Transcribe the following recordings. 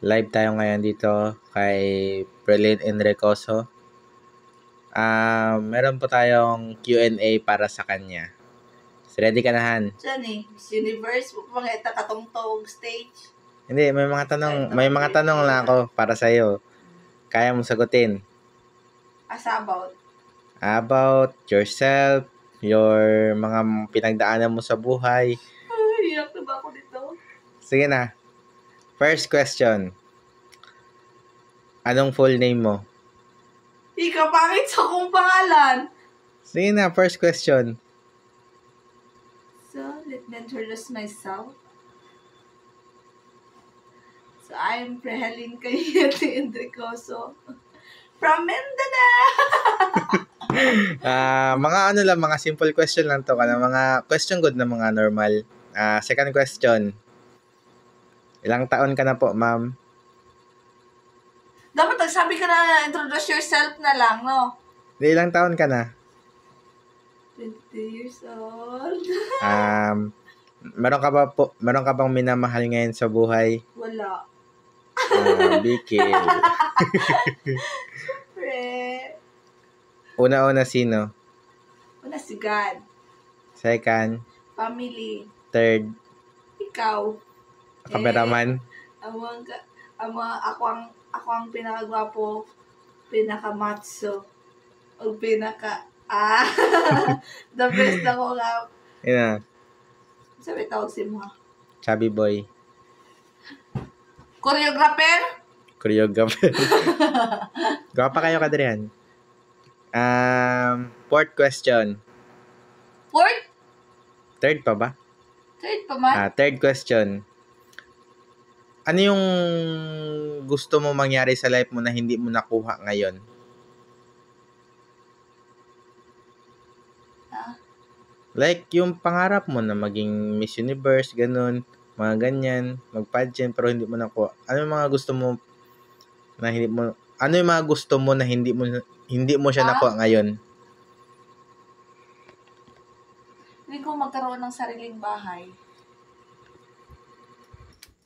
Live tayo ngayon dito kay Berlin Enricoso. Meron po tayong Q&A para sa kanya. So, ready ka na, Han? Diyan Miss Universe, mga ita katongtong stage. Hindi, may mga tanong lang ako para sa iyo. Kaya mo sagutin. Asa about? About yourself, your mga pinagdaanan mo sa buhay. Ay, iyak na ba ako dito? Sige na. First question. Anong full name mo? Ika, pangit sa kong pangalan. Sige na, first question. So, let me introduce myself. So, I'm Preheling Kayete Enricoso from Mindanao. Mga simple question lang to. Mga question good na mga normal. Second question. Ilang taon ka na po, ma'am? Dapat nagsabi ka na introduce yourself na lang, no? Ilang taon ka na? 20 years old. Meron ka bang minamahal ngayon sa buhay? Wala. Bikil. Pre. Una-una sino? Una si God. Second? Family. Third? Ikaw. Kameraman? Ako ang pinakagwapo, pinakamatso, o the best ako nga. Ina. Sabi tawag si mo. Chubby boy. Choreographer? Gwapa kayo, Kadrian. Fourth question. Fourth? Third pa ba? Third pa man? Third question. Ano yung gusto mo mangyari sa life mo na hindi mo nakuha ngayon? Like, yung pangarap mo na maging Miss Universe, ganun, mga ganyan, mag-pageant, pero hindi mo nakuha. Ano yung mga gusto mo na hindi mo, ano yung mga gusto mo na hindi mo siya nakuha ngayon? Hindi ko magkaroon ng sariling bahay.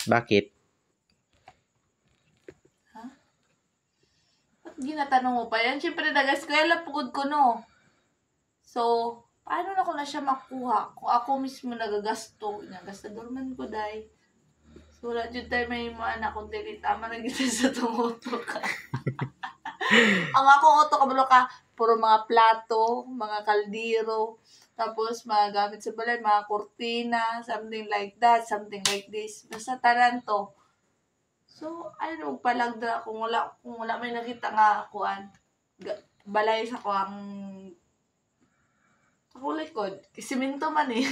Bakit? Ginatanong mo pa yan? Siyempre, nag-eskwela pugod ko, no? So, paano na ko na siya makuha? Kung ako mismo nagagasto, nagastador man ko, day. So, wala dyan tayo may mga anak kung dili tama na kita sa tumuto ka. Ang akong auto ka, puro mga plato, mga kaldero, tapos mga gamit sa balay, mga kortina, something like that, something like this. Basta tanan to. So, ano, palagda, kung wala may nakita nga kuan, balay sa kuang ako likod. Siminto man eh.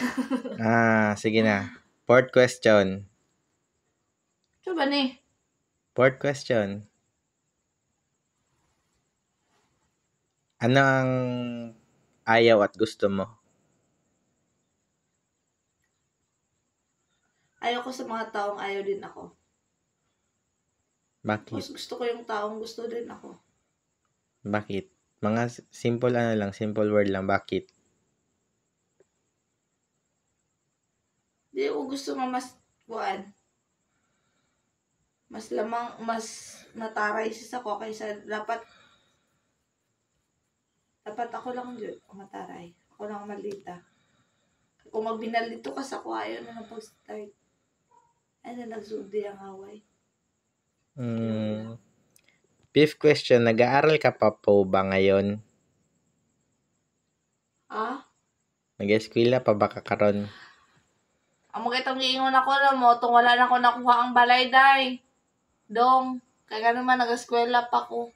Sige na. Fourth question. So ba ni? Fourth question. Ano ang ayaw at gusto mo? Ayaw ko sa mga taong ayaw din ako. Bakit? Mas gusto ko yung taong gusto din ako. Bakit? Mga simple word lang. Bakit? Di ko gusto nga mas kuan. Mas mataray siya ako kaysa dapat ako lang yun, mataray. Ako lang malita. Kung magbinalito ka sa ayaw na pag-start. Ay na nagsudi ang away. Fifth question, nag-aaral ka pa po ba ngayon? Nag-eskwela pa ba kakaron? Amo kitang giingon ako na mo, tong wala na ko nakuha ang balay, day. Dong, kaya naman nag-eskwela pa ko.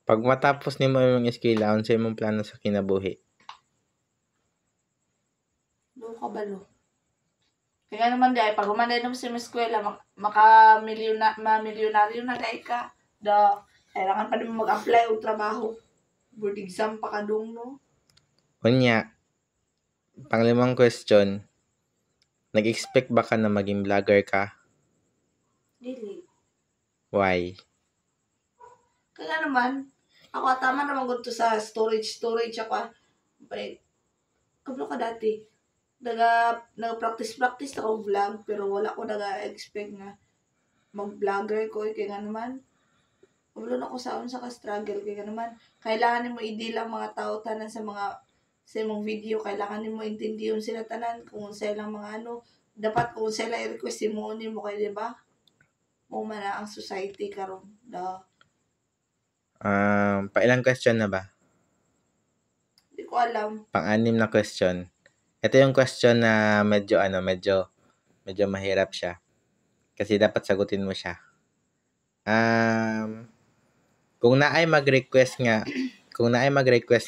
Pag matapos ni mo yung eskwela, ano sa imong plano sa kinabuhi? Doon ka balo. Kaya naman day, pag humanday naman sa eskwela, mamilyonaryo na day ka. Kailangan pa naman mag-apply o trabaho. Board exam pa ka dong, no? Kunya, panglimang question, nag-expect ba ka na maging vlogger ka? Dili. Why? Kaya naman, ako tama naman gusto sa storage ako. Kablo ka dati. Nag-practice ako vlog, pero wala ko nag-expect na mag-vlogger ko kay nga naman. Wala na ko sa ka-struggle kay nga naman. Kailangan mo i-deal ang mga tao tanan sa imong video, kailangan mo intindiyon sila tanan kung sa ilang mga dapat kung sila i-request mo mo kay di ba? Mo man na ang society karon. Pailang question na ba? Di ko alam. Pang-anim na question. Ito yung question na medyo mahirap siya. Kasi dapat sagutin mo siya. Kung naay mag-request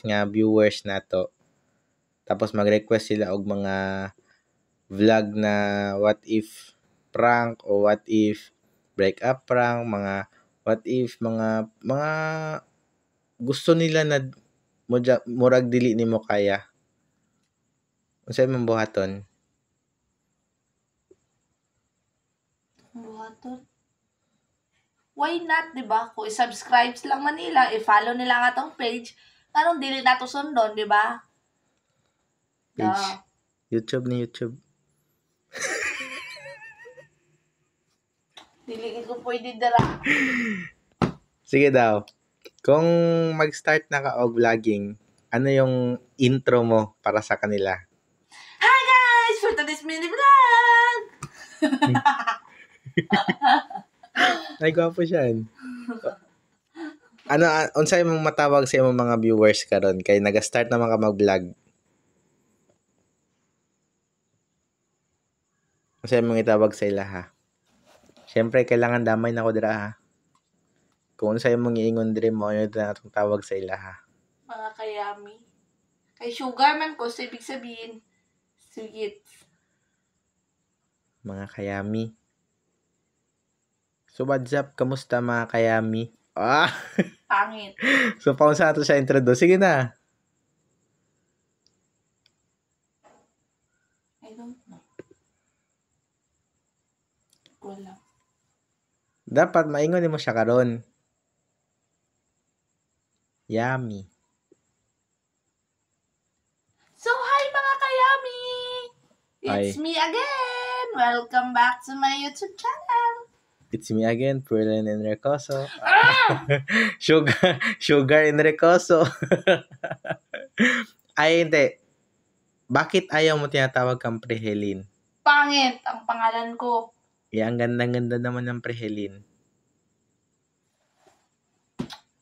nga viewers nato, tapos mag-request sila og mga vlog na what if prank o what if break up prank, mga what if mga gusto nila na murag dili nimo kaya. Unsay imong buhaton? Why not, di ba? Kung i-subscribe lang man nila, i-follow nila ang atong page, anong dili nato sundon, di ba? Page. YouTube ni YouTube. Dili ko pwede dara. Sige daw. Kung mag-start na ka og vlogging, ano yung intro mo para sa kanila? Hi guys! For today's mini vlog! Ay, gwapo siya. Unsay mong matawag sa imong mga viewers karon kay naga-start naman ka mag-vlog? Unsay mong itawag sa ila ha? Siyempre, kailangan damay na ko dira ha. Kung unsay mong iingon diri mo, yun na atong tawag sa ila ha. Mga kayami. Kay sugar man ko, so ibig sabihin, sweet. Mga kayami. So, what's up? Kamusta mga kayami? Pangit. So, paano sa ato siya introduce? Sige na. I don't know. Wala. Dapat maingon mo siya karon. Yummy. So, hi mga kayami! It's me again! Welcome back to my YouTube channel! It's me again, Perlin Enricoso. Sugar Enricoso. Ay, hindi. Bakit ayaw mo tinatawag kang Prehelin? Pangit ang pangalan ko. Ang ganda-ganda naman ng Prehelin.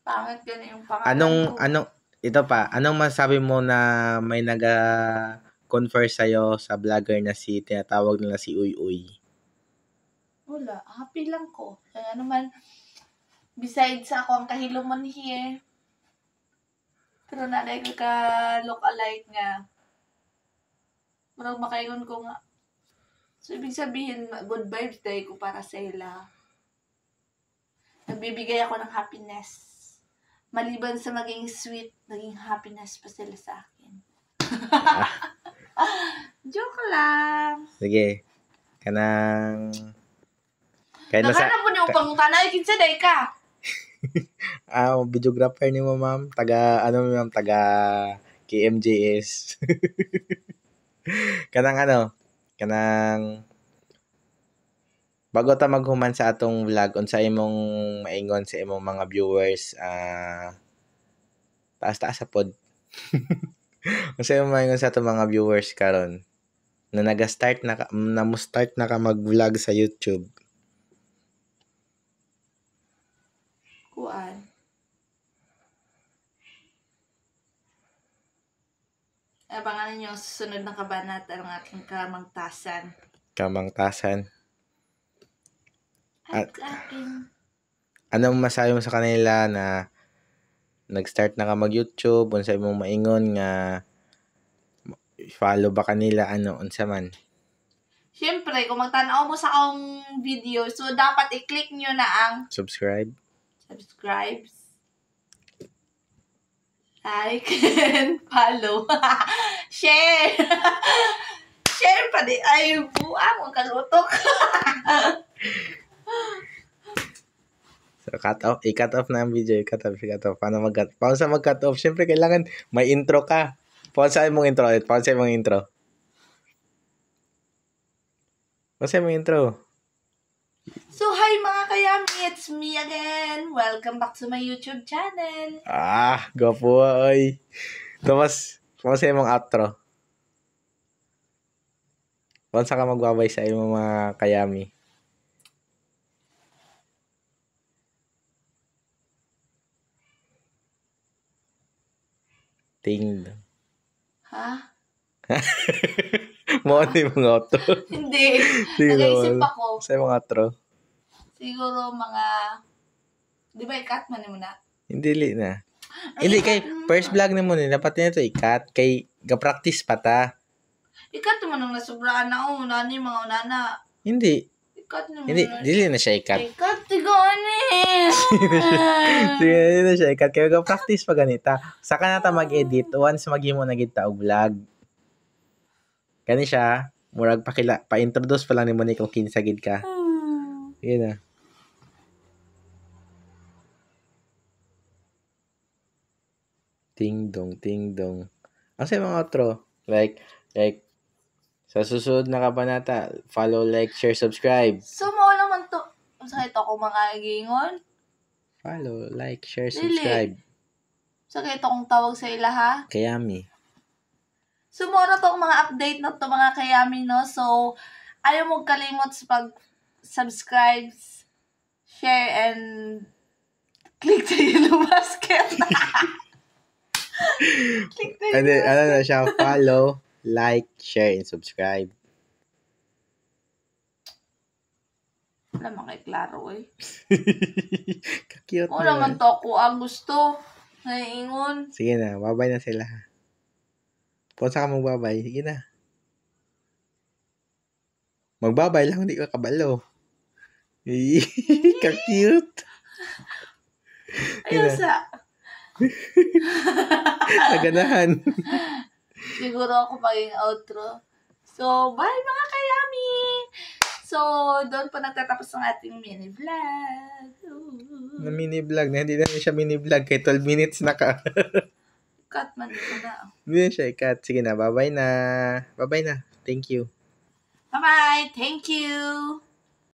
Pangit yan yung pangalan ko. Anong masabi mo na may naga-confer sa'yo sa vlogger na tinatawag nila si Uy Uy? Wala. Happy lang ko. Kaya naman, besides ako ang kahiluman here, pero nanay ko ka-look-alike nga. Marang makaingon ko nga. So, ibig sabihin, good vibes day ko para sa ila. Nagbibigay ako ng happiness. Maliban sa maging sweet, naging happiness pa sila sa akin. Joke lang. Sige. Kanang... Naghanap po niyo pang tanay, kinsa day ka? Videographer ni mo, ma'am. Taga KMJS. kanang bago ta maghuman sa atong vlog, unsa imong maingon sa imong mga viewers, taas sa pod. Unsa imong maingon sa atong mga viewers karon na naga-start na ka mag-vlog sa YouTube? Kuan. Abangan ninyo susunod na kabanat ang aking kamangtasan. At aking... Anong masabi mo sa kanila na nag-start na ka mag-YouTube? Unsa imong maingon nga follow ba kanila? Unsa man? Siyempre, kung magtanaw mo sa akong video, so dapat i-click nyo na ang subscribe, like, and follow. Share! Share pa di. Ay, buang, huwag kalutok. So, i-cut off na ang video. I-cut off. Paano sa mag-cut off? Siyempre, kailangan may intro ka. Paano sa imong intro? Paano sa imong intro? So, hi mga kayami, it's me again. Welcome back to my YouTube channel. Gwapo ay. Thomas, kumusta yung mga outro? Kung saan ka magbabay sa iyong mga kayami? Ting. Ha? Mo ano yung mga outro? Hindi. Sige Nag-iisip naman. ako. Sa yung mga outro? Siguro mga... Di ba ikat man mo na? Hindi na. Hindi, kay first vlog na mo dapat na ito ikat. Kay ga-practice pa ta. Ikat mo nang nasubraan na ako. Unani mga unana. Hindi. Ikat mo Hindi, na. dili na siya ikat. Ikat, tigaan eh. Sige, dili na siya ikat. Kaya ga-practice pa ganita. Saka na ta mag-edit once maghimo na kita og vlog. Kani siya, murag pa-introduce pa lang ni mo ni kung kinsa gid ka. Sige na. Ting dong, ting dong. Ang sa mga outro, like, sa susunod na kabanata, follow, like, share, subscribe. So, mo naman to. Sakit ako mga gingon. Follow, like, share, Dili. subscribe. Sakit akong tawag sa ila ha. Kayami. So, muna tong mga update na to mga kayami, no? So, ayaw mo kalimot sa pag-subscribe, share, and click the yellow basket. Click the Ano, yellow ano na siya, follow, like, share, and subscribe. Wala man kay klaro eh. Cute O na. naman to ako ang gusto. Naiingon. Sige na, babay na sila. Kung saan ka magbabay, sige na. Magbabay lang, hindi ka kabalo. Ka-cute. Ayun sa... Naganahan. Siguro ako maging outro. So, bye mga kayami! So, doon pa nagtatapos ang ating mini vlog. Na mini vlog na hindi na siya mini vlog kay 12 minutes na ka. Cut man ito na. Hindi na siya ikat. Sige na, bye-bye na. Bye-bye na. Thank you. Bye-bye! Thank you!